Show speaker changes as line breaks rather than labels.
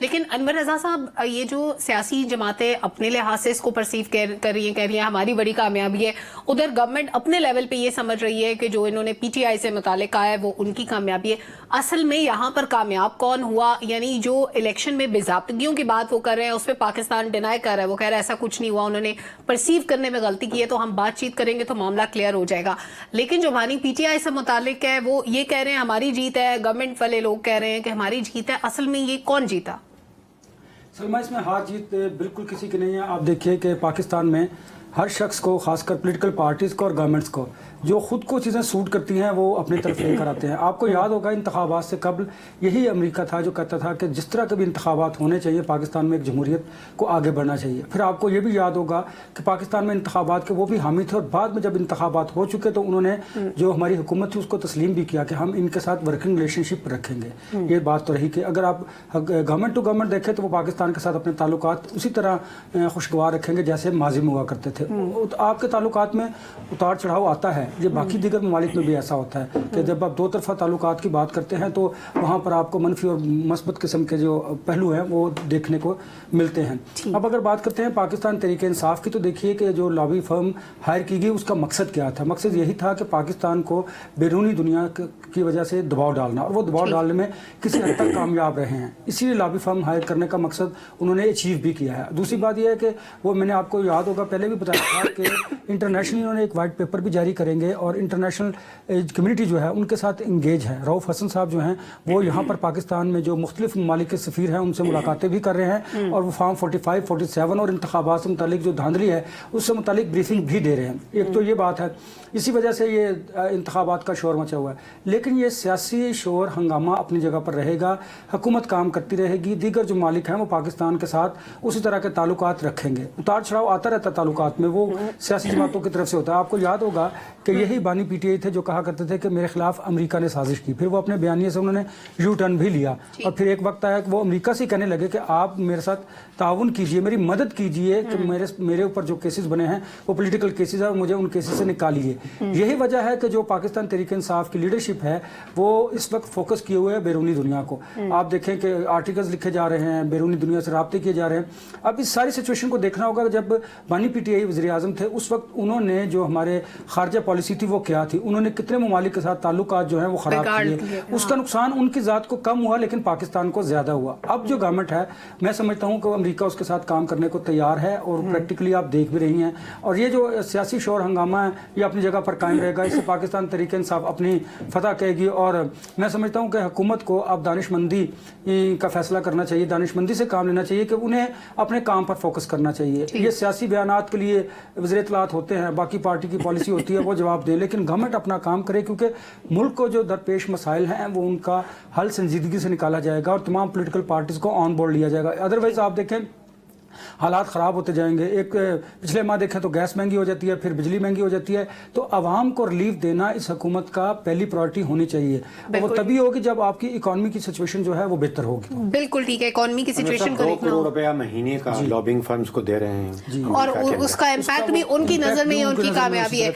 لیکن انور رضا صاحب، یہ جو سیاسی جماعتیں اپنے لحاظ سے اس کو پرسیو کر رہی ہیں، کہہ رہی ہیں ہماری بڑی کامیابی ہے، ادھر گورنمنٹ اپنے لیول پہ یہ سمجھ رہی ہے کہ جو انہوں نے پی ٹی آئی سے متعلق کہا ہے وہ ان کی کامیابی ہے. اصل میں یہاں پر کامیاب کون ہوا؟ یعنی جو الیکشن میں باضابطگیوں کی بات وہ کر رہے ہیں اس پہ پاکستان ڈینائی کر رہا ہے، وہ کہہ رہا ہے ایسا کچھ نہیں ہوا، انہوں نے پرسیو کرنے میں غلطی کی ہے، تو ہم بات چیت کریں گے تو معاملہ کلیئر ہو جائے گا. لیکن جو ہماری پی ٹی آئی سے متعلق ہے وہ یہ کہہ رہے ہیں ہماری جیت ہے، گورنمنٹ والے لوگ کہہ رہے ہیں کہ ہماری جیت ہے. اصل میں یہ کون جیتا؟
سلمہ، اس میں ہار جیت بالکل کسی کی نہیں ہے. آپ دیکھیے کہ پاکستان میں ہر شخص کو، خاص کر پولیٹیکل پارٹیز کو اور گورنمنٹس کو، جو خود کو چیزیں سوٹ کرتی ہیں وہ اپنی طرف لے کر آتے ہیں. آپ کو یاد ہوگا انتخابات سے قبل یہی امریکہ تھا جو کہتا تھا کہ جس طرح کے بھی انتخابات ہونے چاہیے پاکستان میں ایک جمہوریت کو آگے بڑھنا چاہیے. پھر آپ کو یہ بھی یاد ہوگا کہ پاکستان میں انتخابات کے وہ بھی حامی تھے، اور بعد میں جب انتخابات ہو چکے تو انہوں نے جو ہماری حکومت تھی اس کو تسلیم بھی کیا کہ ہم ان کے ساتھ ورکنگ ریلیشن شپ رکھیں گے. یہ بات تو رہی کہ اگر آپ گورنمنٹ ٹو گورنمنٹ دیکھیں تو وہ پاکستان کے ساتھ اپنے تعلقات اسی طرح خوشگوار رکھیں گے جیسے ماضی میں ہوا کرتے تھے. آپ کے تعلقات میں اتار چڑھاؤ آتا ہے، یہ باقی دیگر ممالک میں بھی ایسا ہوتا ہے کہ جب آپ دو طرفہ تعلقات کی بات کرتے ہیں تو وہاں پر آپ کو منفی اور مثبت قسم کے جو پہلو ہیں وہ دیکھنے کو ملتے ہیں. اب اگر بات کرتے ہیں پاکستان تحریک انصاف کی، تو دیکھیے کہ جو لابی فرم ہائر کی گئی اس کا مقصد کیا تھا. مقصد یہی تھا کہ پاکستان کو بیرونی دنیا کی وجہ سے دباؤ ڈالنا، اور وہ دباؤ ڈالنے میں کسی حد تک کامیاب رہے ہیں. اسی لیے لابی فرم ہائر کرنے کا مقصد انہوں نے اچیو بھی کیا ہے. دوسری بات یہ ہے کہ وہ میں نے آپ کو یاد ہوگا پہلے بھی بتایا تھا کہ انٹرنیشنلی انہوں نے ایک وائٹ پیپر بھی جاری کریں گے، اور انٹرنیشنل کمیونٹی جو ہے ان کے ساتھ انگیج ہے. رؤف حسن صاحب جو ہیں وہ یہاں پر پاکستان میں جو مختلف ممالک کے سفیر ہیں ان سے ملاقاتیں بھی کر رہے ہیں، اور وہ فارم 45 47 اور انتخابات سے متعلق جو دھاندلی ہے اس سے متعلق بریفنگ بھی دے رہے ہیں. ایک تو یہ بات ہے، اسی وجہ سے یہ انتخابات کا شور مچا ہوا ہے. لیکن یہ سیاسی شور ہنگامہ اپنی جگہ پر رہے گا، حکومت کام کرتی رہے گی، دیگر جو مالک ہیں وہ پاکستان کے ساتھ اسی طرح کے تعلقات رکھیں گے. اتار چڑھاؤ آتا رہتا ہے تعلقات میں، وہ سیاسی جماعتوں کی طرف سے ہوتا ہے. آپ کو یاد ہوگا کہ یہی بانی پی ٹی آئی تھے جو کہا کرتے تھے کہ میرے خلاف امریکہ نے سازش کی. پھر وہ اپنے بیانیے سے انہوں نے یو ٹرن بھی لیا، اور پھر ایک وقت آیا کہ وہ امریکہ سے کہنے لگے کہ آپ میرے ساتھ تعاون کیجئے، میری مدد کیجئے کہ میرے اوپر جو کیسز بنے ہیں وہ پولیٹیکل کیسز ہیں، اور مجھے ان کیسز سے نکالیے. یہی وجہ ہے کہ جو پاکستان تحریک انصاف کی لیڈرشپ ہے وہ اس وقت فوکس کیے ہوئے ہے بیرونی دنیا کو. آپ دیکھیں کہ آرٹیکلز لکھے جا رہے ہیں، بیرونی دنیا سے رابطے کیے جا رہے ہیں. اب اس ساری سچویشن کو دیکھنا ہوگا. جب بانی پی ٹی آئی وزیر اعظم تھے اس وقت انہوں نے جو ہمارے خارجہ پالیسی تھی وہ کیا تھی، انہوں نے کتنے ممالک کے ساتھ تعلقات جو ہیں وہ خراب کیے. اس کا نقصان ان کی ذات کو کم ہوا لیکن پاکستان کو زیادہ ہوا. اب جو گورنمنٹ ہے میں سمجھتا ہوں کہ امریکہ اس کے ساتھ کام کرنے کو تیار ہے، اور پریکٹیکلی آپ دیکھ بھی رہی ہیں. اور یہ جو سیاسی شور ہنگامہ ہے یہ اپنی جگہ پر قائم رہے گا. اس سے پاکستان تحریک انصاف اپنی فتح کہے گی. اور میں سمجھتا ہوں کہ حکومت کو اب دانش مندی کا فیصلہ کرنا چاہیے، دانش مندی سے کام لینا چاہیے کہ انہیں اپنے کام پر فوکس کرنا چاہیے. یہ سیاسی بیانات کے لیے وزیر اطلاعات ہوتے ہیں، باقی پارٹی کی پالیسی ہوتی ہے وہ جواب دے، لیکن گورنمنٹ اپنا کام کرے، کیونکہ ملک کو جو درپیش مسائل ہیں وہ ان کا حل سنجیدگی سے نکالا جائے گا اور تمام پولیٹیکل پارٹیز کو آن بورڈ لیا جائے گا. ادروائز آپ دیکھیں حالات خراب ہوتے جائیں گے. ایک پچھلے ماہ دیکھیں تو گیس مہنگی ہو جاتی ہے، پھر بجلی مہنگی ہو جاتی ہے. تو عوام کو ریلیف دینا اس حکومت کا پہلی پرائرٹی ہونی چاہیے. وہ تبھی ہوگی جب آپ کی اکانومی کی سچویشن جو ہے وہ بہتر ہوگی.
بالکل ٹھیک ہے، اکانومی کی سچویشن کو دیکھنا.
2 کروڑ روپیہ مہینے کا لابنگ فرمز کو دے رہے ہیں،
اور اس کا امپیکٹ بھی ان کی نظر میں ان کی کامیابی ہے.